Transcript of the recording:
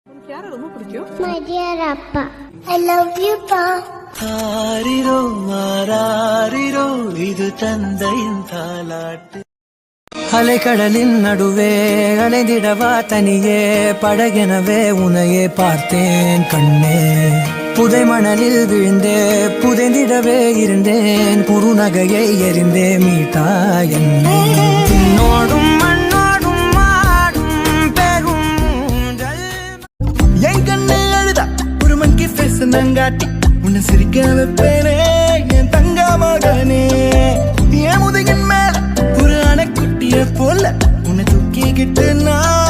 உனக்கு யாரை ரொம்ப பிடிக்கும்? My dear அப்பா, I love you பா. ஆரிரோ ஆராரிரோ இது தந்தையின் தாலாட்டு. அலைக்கடலின் நடுவே அலைந்திடவா தனியே படகெனவே உனையே பார்த்தேன் கண்ணே. புதை மணலில் விழுந்தே புதைந்திடவே இருந்தேன் குறுநகையை எறிந்தே மீட்டா என்னை. உன்னோடும் மண்ணோடும் மாடும் பெரும் என் கண்ணை அழுதா ஒரு மங்கி பேச நங்காட்டி உன்னை சிரிக்க வைப்பேனே என் தங்க மகனே. என் முதுகின் மேல ஒரு அணைக்குட்டிய போல உன்னை தூக்கிக்கிட்டு நான்